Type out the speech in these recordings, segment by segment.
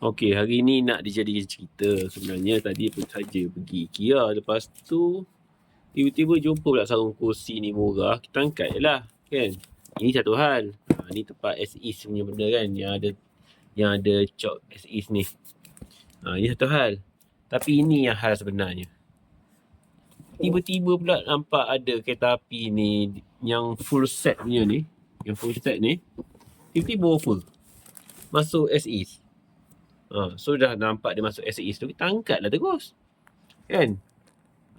Okey, hari ni nak dijadikan cerita. Sebenarnya tadi pun saja pergi IKEA. Lepas tu, tiba-tiba jumpa pula sarung kursi ni murah. Kita angkat je lah, kan? Ini satu hal. Ni tempat as-is punya benda kan. Yang ada cok as-is ni. Ini satu hal. Tapi ini yang hal sebenarnya. Tiba-tiba pula nampak ada kereta api ni yang full set punya ni. Yang full set ni. Tiba-tiba offer. Masuk as-is. So dah nampak dia masuk as-is tu, kita angkat lah terus. Kan?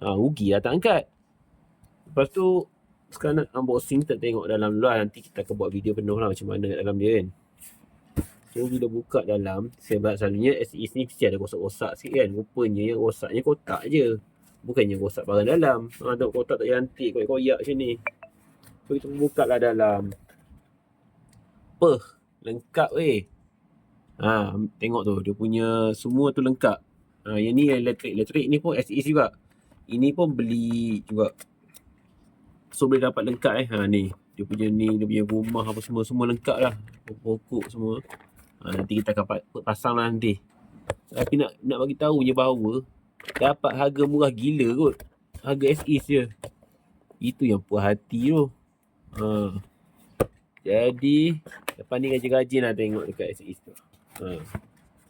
Rugi lah tak angkat. Lepas tu, sekarang nak unboxing, kita tengok dalam luar. Nanti kita akan buat video penuh lah macam mana kat dalam dia kan. So bila buka dalam, sebab selalunya as-is ni mesti ada rosak-rosak sikit kan. Rupanya yang rosaknya kotak je. Bukannya rosak barang dalam. Tengok kotak tak cantik, koyak-koyak macam ni. So kita buka lah dalam. Lengkap weh. Tengok tu, dia punya semua tu lengkap. Yang ni elektrik ni pun as-is juga. Ini pun beli juga. So boleh dapat lengkap ni. Dia punya rumah apa semua lengkap lah. Pokok semua. Nanti kita akan pasang lah nanti. Tapi nak bagi tahu je bahawa dapat harga murah gila kot. Harga as-is je. Itu yang puas hati tu. Jadi lepas ni rajin-rajin lah tengok dekat as-is tu.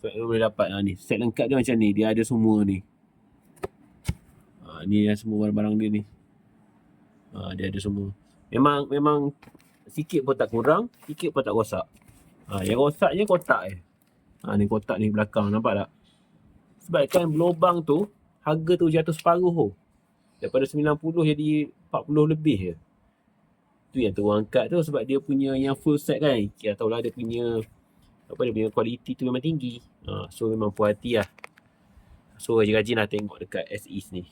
So boleh dapat ni. Set lengkap dia macam ni. Dia ada semua ni. Ni yang semua barang-barang dia ni. Dia ada semua. Memang sikit pun tak kurang, sikit pun tak rosak. Yang rosaknya kotak ni kotak ni belakang, nampak tak? Sebab kan berlubang tu, harga tu jatuh separuh tu. Daripada 90 jadi 40 lebih je. Tu yang terus angkat tu sebab dia punya yang full set kan. Kira tahulah dia punya kualiti tu memang tinggi. So memang puas hati lah. So rajin-rajin lah tengok dekat as-is ni.